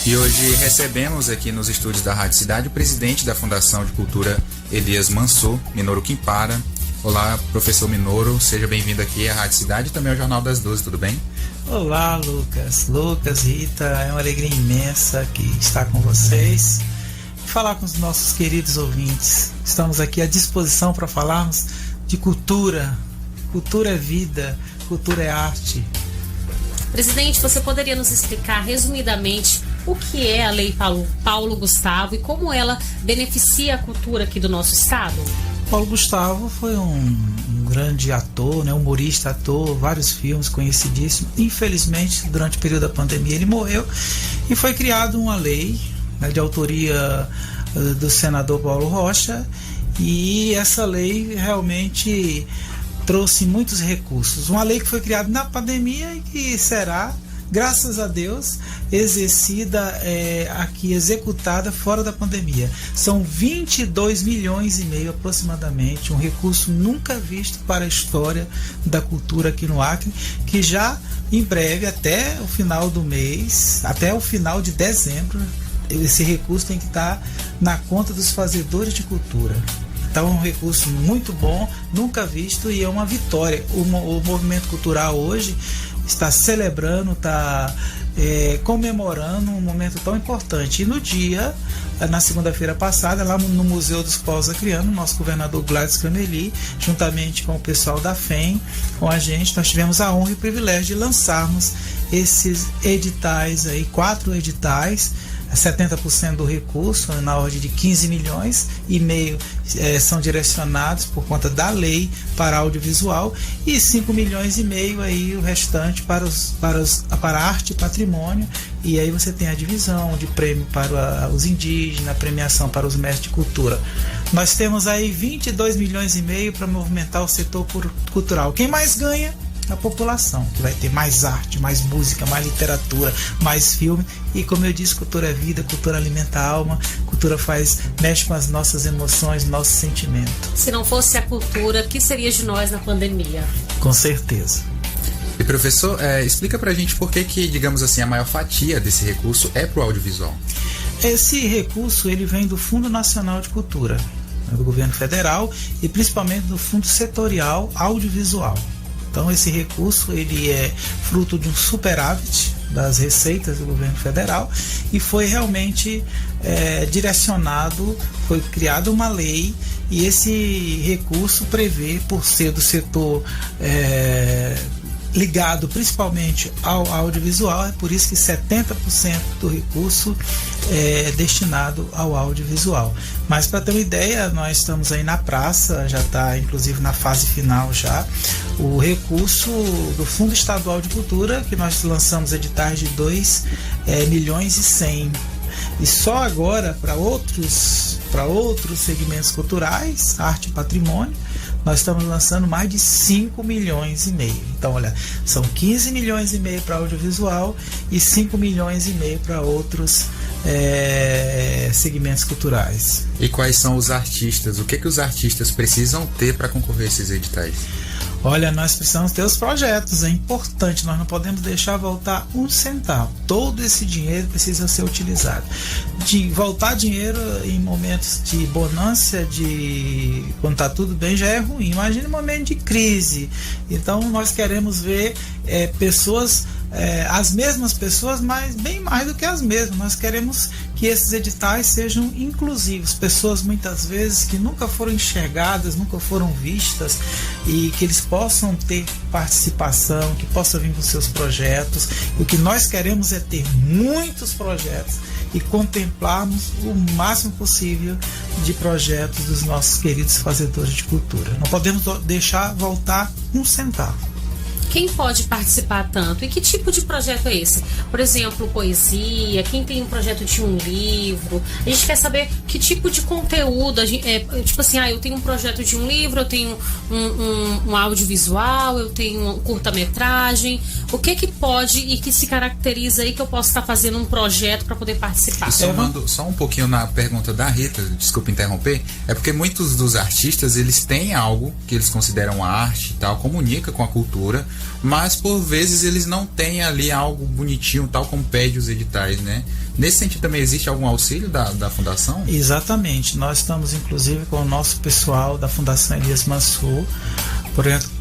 E hoje recebemos aqui nos estúdios da Rádio Cidade o presidente da Fundação de Cultura, Elias Mansur, Minoro Quimpara. Olá, professor Minoro, seja bem-vindo aqui à Rádio Cidade e também ao Jornal das 12, tudo bem? Olá, Lucas, Rita, é uma alegria imensa que estar com vocês e falar com os nossos queridos ouvintes. Estamos aqui à disposição para falarmos de cultura. Cultura é vida, cultura é arte. Presidente, você poderia nos explicar resumidamente o que é a Lei Paulo Gustavo e como ela beneficia a cultura aqui do nosso estado? Paulo Gustavo foi um grande ator, né, humorista, ator, vários filmes conhecidíssimos. Infelizmente, durante o período da pandemia, ele morreu e foi criada uma lei, né, de autoria do senador Paulo Rocha, e essa lei realmente trouxe muitos recursos. Uma lei que foi criada na pandemia e que será, graças a Deus, exercida aqui, executada fora da pandemia. São 22 milhões e meio aproximadamente, um recurso nunca visto para a história da cultura aqui no Acre, que já em breve, até o final do mês, até o final de dezembro, esse recurso tem que estar na conta dos fazedores de cultura. Então é um recurso muito bom, nunca visto, e é uma vitória. O movimento cultural hoje está celebrando, está comemorando um momento tão importante. E no dia, na segunda-feira passada, lá no Museu dos Povos Acreanos, nosso governador Gladys Cameli, juntamente com o pessoal da FEM, com a gente, nós tivemos a honra e o privilégio de lançarmos esses editais aí, 4 editais, 70% do recurso, na ordem de 15 milhões e meio, são direcionados por conta da lei para audiovisual, e 5 milhões e meio aí o restante para a arte e patrimônio. E aí você tem a divisão de prêmio para os indígenas, a premiação para os mestres de cultura. Nós temos aí 22 milhões e meio para movimentar o setor cultural. Quem mais ganha? A população, que vai ter mais arte, mais música, mais literatura, mais filme. E como eu disse, cultura é vida, cultura alimenta a alma, cultura mexe com as nossas emoções, nossos sentimentos. Se não fosse a cultura, o que seria de nós na pandemia? Com certeza. E professor, explica pra gente por que, digamos assim, a maior fatia desse recurso é pro audiovisual. Esse recurso ele vem do Fundo Nacional de Cultura, do governo federal, e principalmente do Fundo Setorial Audiovisual. Então esse recurso ele é fruto de um superávit das receitas do governo federal e foi realmente direcionado, foi criada uma lei, e esse recurso prevê, por ser do setor ligado principalmente ao audiovisual, é por isso que 70% do recurso é destinado ao audiovisual. Mas para ter uma ideia, nós estamos aí na praça, já está inclusive na fase final já, o recurso do Fundo Estadual de Cultura, que nós lançamos editais de 2 milhões e 100. E só agora, para outros segmentos culturais, arte e patrimônio, nós estamos lançando mais de 5 milhões e meio. Então, olha, são 15 milhões e meio para audiovisual e 5 milhões e meio para outros segmentos culturais. E quais são os artistas? O que os artistas precisam ter para concorrer a esses editais? Olha, nós precisamos ter os projetos, é importante, nós não podemos deixar voltar um centavo. Todo esse dinheiro precisa ser utilizado. De voltar dinheiro em momentos de bonança, quando está tudo bem, já é ruim. Imagina um momento de crise. Então nós queremos ver pessoas, as mesmas pessoas, mas bem mais do que as mesmas. Nós queremos que esses editais sejam inclusivos, pessoas muitas vezes que nunca foram enxergadas, nunca foram vistas, e que eles possam ter participação, que possam vir com seus projetos. E o que nós queremos é ter muitos projetos e contemplarmos o máximo possível de projetos dos nossos queridos fazedores de cultura. Não podemos deixar voltar um centavo. Quem pode participar tanto? E que tipo de projeto é esse? Por exemplo, poesia, quem tem um projeto de um livro. A gente quer saber que tipo de conteúdo. Tipo assim, eu tenho um projeto de um livro, eu tenho um audiovisual, eu tenho um curta-metragem. O que pode e que se caracteriza aí que eu posso estar fazendo um projeto para poder participar? E somando só um pouquinho na pergunta da Rita, desculpa interromper, é porque muitos dos artistas, eles têm algo que eles consideram arte e tal, comunica com a cultura, mas por vezes eles não têm ali algo bonitinho, tal como pede os editais, né? Nesse sentido também existe algum auxílio da Fundação? Exatamente, nós estamos inclusive com o nosso pessoal da Fundação Elias Mansur,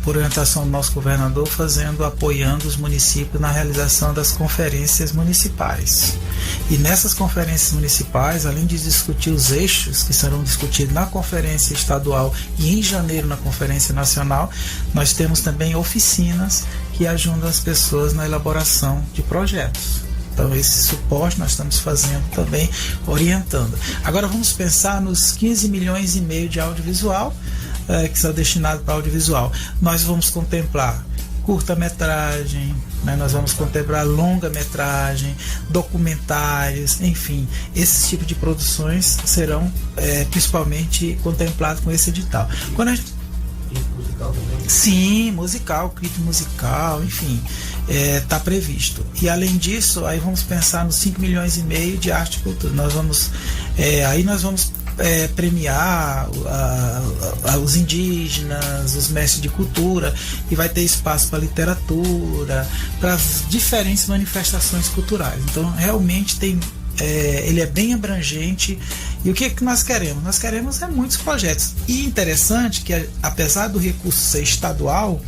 por orientação do nosso governador, apoiando os municípios na realização das conferências municipais. E nessas conferências municipais, além de discutir os eixos que serão discutidos na conferência estadual e em janeiro na conferência nacional, nós temos também oficinas que ajudam as pessoas na elaboração de projetos. Então esse suporte nós estamos fazendo também, orientando. Agora vamos pensar nos 15 milhões e meio de audiovisual, que são destinados para audiovisual. Nós vamos contemplar curta-metragem, né? Nós vamos contemplar longa-metragem, documentários, enfim, esse tipo de produções serão principalmente contemplados com esse edital. Quando a gente... musical também? Sim, musical, clipe musical, enfim, está previsto. E além disso, aí vamos pensar nos 5 milhões e meio de arte e cultura. Nós vamos premiar os indígenas, os mestres de cultura, e vai ter espaço para literatura, para diferentes manifestações culturais. Então realmente ele é bem abrangente. E o que nós queremos? Nós queremos muitos projetos. E interessante que, apesar do recurso ser estadual,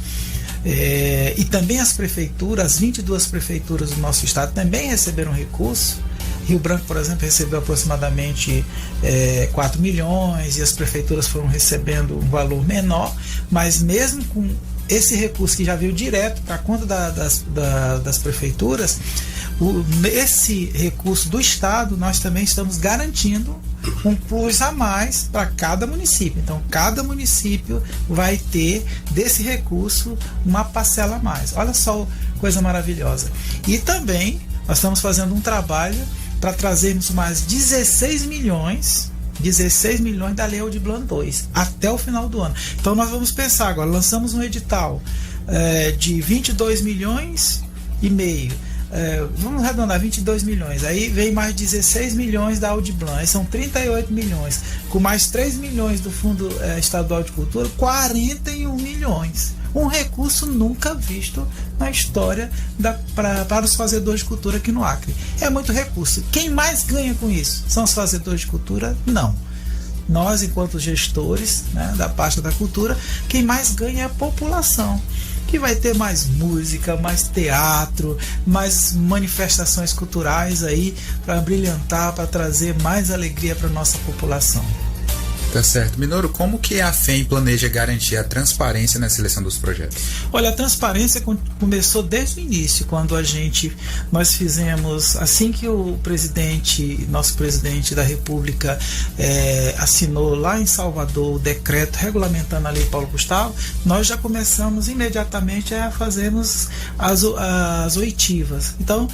e também as prefeituras, as 22 prefeituras do nosso estado também receberam recurso. Rio Branco, por exemplo, recebeu aproximadamente 4 milhões, e as prefeituras foram recebendo um valor menor, mas mesmo com esse recurso que já veio direto para a conta das prefeituras, esse recurso do Estado, nós também estamos garantindo um plus a mais para cada município. Então, cada município vai ter desse recurso uma parcela a mais. Olha só, coisa maravilhosa. E também nós estamos fazendo um trabalho para trazermos mais 16 milhões da Lei Aldir Blanc 2 até o final do ano. Então nós vamos pensar agora, lançamos um edital de 22 milhões e meio, vamos arredondar 22 milhões, aí vem mais 16 milhões da Aldir Blanc, aí são 38 milhões, com mais 3 milhões do Fundo Estadual de Cultura, 41 milhões. Um recurso nunca visto na história para os fazedores de cultura aqui no Acre. É muito recurso. Quem mais ganha com isso? São os fazedores de cultura? Não. Nós, enquanto gestores, né, da pasta da cultura, quem mais ganha é a população, que vai ter mais música, mais teatro, mais manifestações culturais aí para brilhantar, para trazer mais alegria para a nossa população. Tá certo. Minoro, como que a FEM planeja garantir a transparência na seleção dos projetos? Olha, a transparência começou desde o início, quando nós fizemos, assim que nosso presidente da República assinou lá em Salvador o decreto regulamentando a Lei Paulo Gustavo, nós já começamos imediatamente a fazermos as oitivas. Então,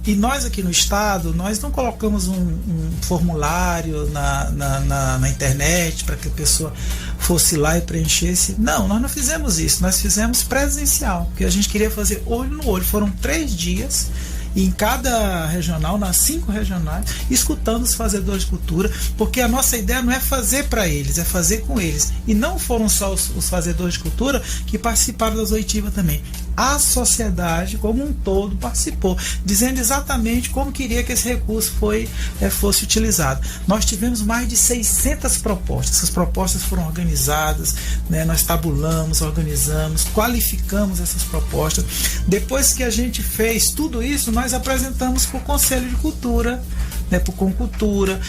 e nós aqui no estado, nós não colocamos um formulário na internet para que a pessoa fosse lá e preenchesse. Não, nós não fizemos isso, nós fizemos presencial, porque a gente queria fazer olho no olho. Foram 3 dias e em cada regional, nas 5 regionais, escutando os fazedores de cultura, porque a nossa ideia não é fazer para eles, é fazer com eles. E não foram só os fazedores de cultura que participaram das oitivas também. A sociedade como um todo participou, dizendo exatamente como queria que esse recurso fosse utilizado. Nós tivemos mais de 600 propostas. Essas propostas foram organizadas, né? Nós tabulamos, organizamos, qualificamos essas propostas. Depois que a gente fez tudo isso, nós apresentamos para o Conselho de Cultura, né, para o Concultura,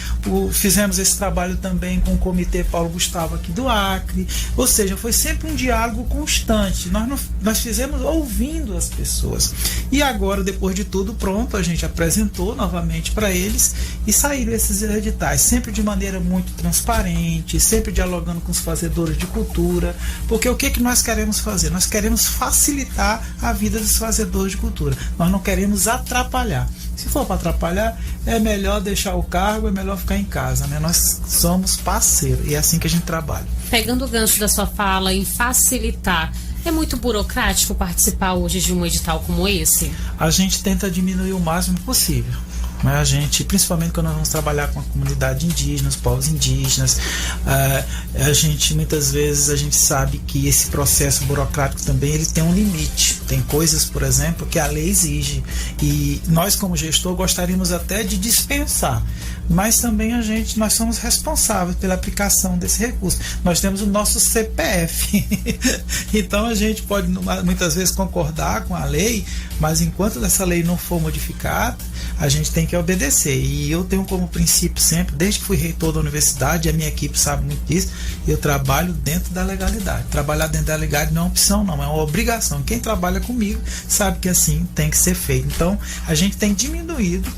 fizemos esse trabalho também com o Comitê Paulo Gustavo aqui do Acre, ou seja, foi sempre um diálogo constante. Nós fizemos ouvindo as pessoas. E agora, depois de tudo pronto, a gente apresentou novamente para eles e saíram esses editais, sempre de maneira muito transparente, sempre dialogando com os fazedores de cultura, porque o que nós queremos fazer? Nós queremos facilitar a vida dos fazedores de cultura, nós não queremos atrapalhar. Se for para atrapalhar, é melhor deixar o cargo, é melhor ficar em casa, né? Nós somos parceiros e é assim que a gente trabalha. Pegando o gancho da sua fala em facilitar, é muito burocrático participar hoje de um edital como esse? A gente tenta diminuir o máximo possível. A gente, principalmente quando nós vamos trabalhar com a comunidade indígena, os povos indígenas, a gente muitas vezes a gente sabe que esse processo burocrático também ele tem um limite. Tem coisas, por exemplo, que a lei exige e nós como gestor gostaríamos até de dispensar, mas também nós somos responsáveis pela aplicação desse recurso. Nós temos o nosso CPF então a gente pode muitas vezes concordar com a lei, mas enquanto essa lei não for modificada, a gente tem que obedecer. E eu tenho como princípio sempre, desde que fui reitor da universidade, e a minha equipe sabe muito disso, eu trabalho dentro da legalidade. Trabalhar dentro da legalidade não é uma opção, não, é uma obrigação. Quem trabalha comigo sabe que assim tem que ser feito. Então a gente tem diminuído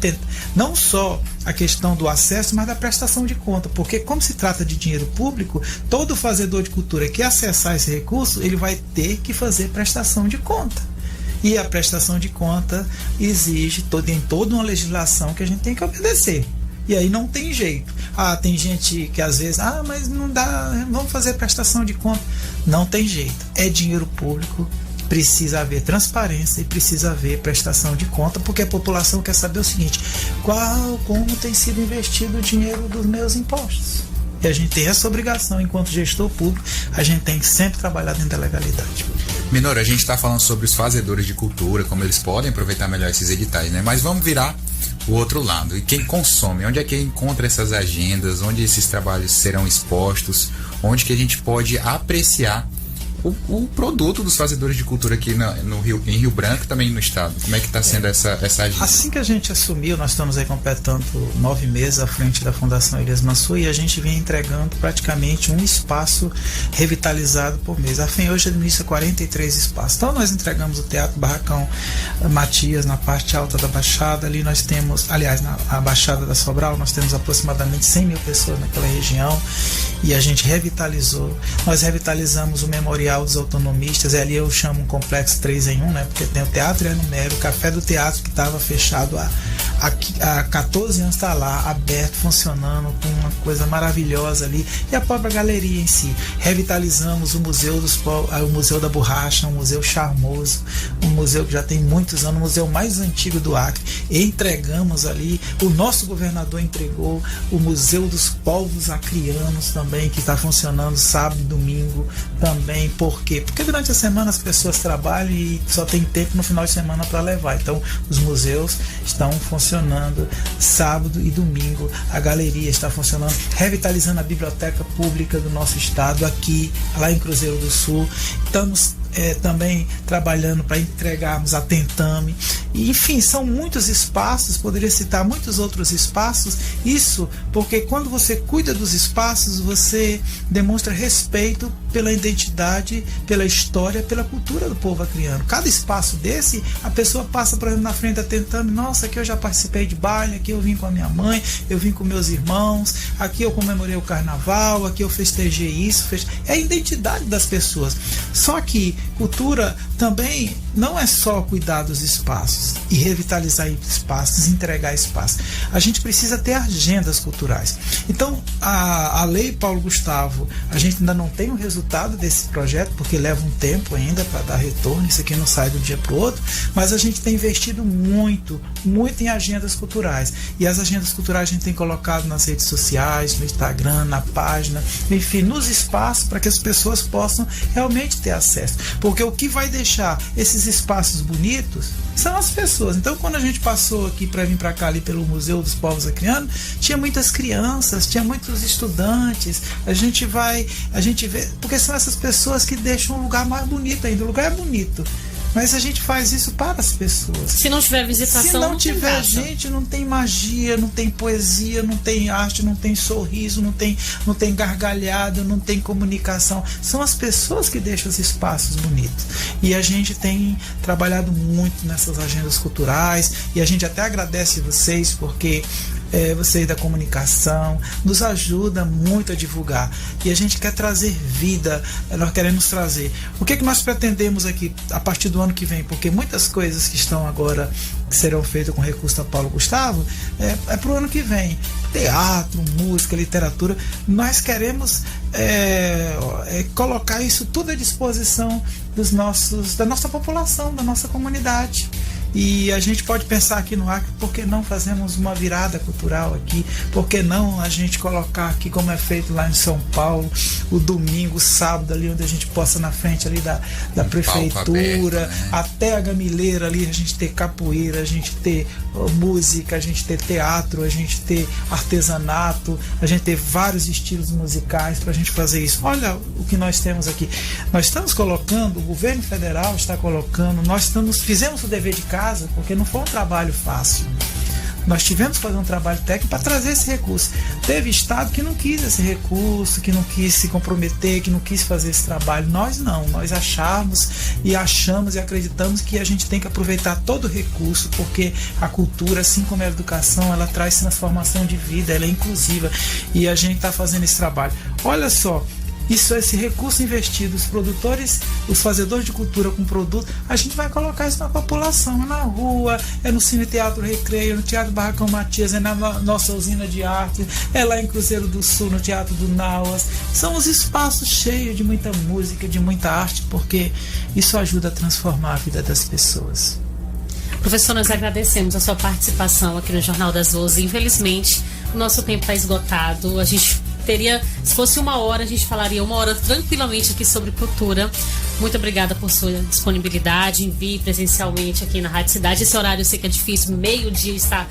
não só a questão do acesso, mas da prestação de conta, porque como se trata de dinheiro público, todo fazedor de cultura que acessar esse recurso, ele vai ter que fazer prestação de conta. E a prestação de conta exige, tem toda uma legislação que a gente tem que obedecer. E aí não tem jeito. Tem gente que às vezes, mas não dá, vamos fazer prestação de conta. Não tem jeito. É dinheiro público, precisa haver transparência e precisa haver prestação de conta, porque a população quer saber o seguinte: como tem sido investido o dinheiro dos meus impostos. E a gente tem essa obrigação, enquanto gestor público, a gente tem que sempre trabalhar dentro da legalidade. Minoro, a gente está falando sobre os fazedores de cultura, como eles podem aproveitar melhor esses editais, né? Mas vamos virar o outro lado. E quem consome? Onde é que encontra essas agendas? Onde esses trabalhos serão expostos? Onde que a gente pode apreciar o produto dos fazedores de cultura aqui em Rio Branco e também no estado? Como é que está sendo essa agenda? Assim que a gente assumiu, nós estamos aí completando 9 meses à frente da Fundação Elias Mansur, e a gente vem entregando praticamente um espaço revitalizado por mês. A FEM hoje administra 43 espaços. Então nós entregamos o Teatro Barracão Matias na parte alta da Baixada. Ali nós temos, aliás, na Baixada da Sobral, nós temos aproximadamente 100 mil pessoas naquela região, e a gente revitalizou. Nós revitalizamos o Memorial dos Autonomistas, ali eu chamo um complexo 3 em 1, né? Porque tem o Teatro Iranumério, o Café do Teatro, que estava fechado há 14 anos, está lá, aberto, funcionando, com uma coisa maravilhosa ali, e a própria galeria em si. Revitalizamos o Museu da Borracha, um museu charmoso, um museu que já tem muitos anos, o museu mais antigo do Acre. Entregamos ali, o nosso governador entregou o Museu dos Povos Acrianos também, que está funcionando sábado e domingo também. Por quê? Porque durante a semana as pessoas trabalham e só tem tempo no final de semana para levar. Então os museus estão funcionando sábado e domingo, a galeria está funcionando, revitalizando a biblioteca pública do nosso estado aqui, lá em Cruzeiro do Sul. Estamos também trabalhando para entregarmos a Tentame. E, enfim, são muitos espaços, poderia citar muitos outros espaços. Isso porque quando você cuida dos espaços, você demonstra respeito pela identidade, pela história, pela cultura do povo acriano. Cada espaço desse, a pessoa passa, por exemplo, na frente da Tentame: nossa, aqui eu já participei de baile, aqui eu vim com a minha mãe, eu vim com meus irmãos, aqui eu comemorei o carnaval, aqui eu festejei isso. É a identidade das pessoas. Só que cultura também não é só cuidar dos espaços e revitalizar espaços, entregar espaços. A gente precisa ter agendas culturais. Então, a Lei Paulo Gustavo, a gente ainda não tem o resultado desse projeto, porque leva um tempo ainda para dar retorno, isso aqui não sai do dia para o outro, mas a gente tem investido muito em agendas culturais. E as agendas culturais a gente tem colocado nas redes sociais, no Instagram, na página, enfim, nos espaços, para que as pessoas possam realmente ter acesso. Porque o que vai deixar esses espaços bonitos são as pessoas. Então, quando a gente passou aqui para vir para cá ali pelo Museu dos Povos Acrianos, tinha muitas crianças, tinha muitos estudantes. A gente vê, porque são essas pessoas que deixam o lugar mais bonito ainda. O lugar é bonito, mas a gente faz isso para as pessoas. Se não tiver visitação, se não tiver gente, não tem magia, não tem poesia, não tem arte, não tem sorriso, não tem gargalhada, não tem comunicação. São as pessoas que deixam os espaços bonitos. E a gente tem trabalhado muito nessas agendas culturais, e a gente até agradece vocês, porque vocês da comunicação nos ajuda muito a divulgar, e a gente quer trazer vida, nós queremos trazer. O que nós pretendemos aqui a partir do ano que vem? Porque muitas coisas que estão agora, que serão feitas com recurso da Paulo Gustavo, é para o ano que vem. Teatro, música, literatura. Nós queremos colocar isso tudo à disposição da nossa população, da nossa comunidade. E a gente pode pensar aqui no Acre, por que não fazemos uma virada cultural aqui? Por que não a gente colocar aqui, como é feito lá em São Paulo, o domingo, o sábado ali, onde a gente possa na frente ali da prefeitura, aberto, né? Até a Gamileira ali, a gente ter capoeira, a gente ter música, a gente ter teatro, a gente ter artesanato, a gente ter vários estilos musicais para a gente fazer isso. Olha o que nós temos aqui. Nós estamos colocando, o governo federal está colocando, fizemos o dever de casa, porque não foi um trabalho fácil. Nós tivemos que fazer um trabalho técnico para trazer esse recurso. Teve estado que não quis esse recurso, que não quis se comprometer, que não quis fazer esse trabalho. Nós não, nós achamos e acreditamos que a gente tem que aproveitar todo o recurso, porque a cultura, assim como a educação, ela traz transformação de vida, ela é inclusiva, e a gente está fazendo esse trabalho. Olha só, esse recurso investido, os produtores, os fazedores de cultura com produto, a gente vai colocar isso na população, na rua, é no Cine Teatro Recreio, no Teatro Barracão Matias, é na nossa usina de arte, é lá em Cruzeiro do Sul, no Teatro do Nauas. São os espaços cheios de muita música, de muita arte, porque isso ajuda a transformar a vida das pessoas. Professor, nós agradecemos a sua participação aqui no Jornal das 12. Infelizmente, o nosso tempo está esgotado. A gente se fosse 1 hora, a gente falaria 1 hora tranquilamente aqui sobre cultura. Muito obrigada por sua disponibilidade. Envie presencialmente aqui na Rádio Cidade. Esse horário eu sei que é difícil, meio-dia estar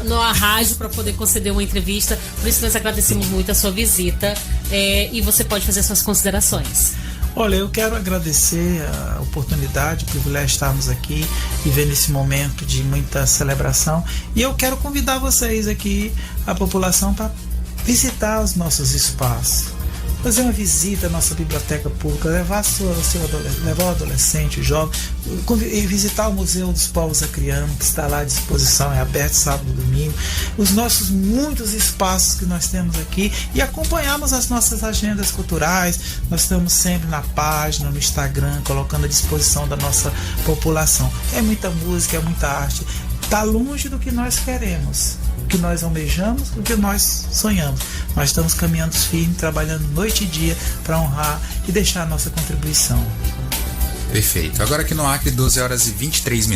na rádio para poder conceder uma entrevista. Por isso nós agradecemos muito a sua visita. E você pode fazer suas considerações. Olha, eu quero agradecer a oportunidade, o privilégio de estarmos aqui e ver nesse momento de muita celebração. E eu quero convidar vocês aqui, a população, para visitar os nossos espaços, fazer uma visita à nossa biblioteca pública, levar o adolescente, o jovem, e visitar o Museu dos Povos Acrianos, que está lá à disposição, é aberto sábado e domingo, os nossos muitos espaços que nós temos aqui, e acompanharmos as nossas agendas culturais. Nós estamos sempre na página, no Instagram, colocando à disposição da nossa população. É muita música, é muita arte. Está longe do que nós queremos, o que nós almejamos, o que nós sonhamos. Nós estamos caminhando firme, trabalhando noite e dia para honrar e deixar a nossa contribuição. Perfeito. Agora aqui no Acre, 12 horas e 23 minutos.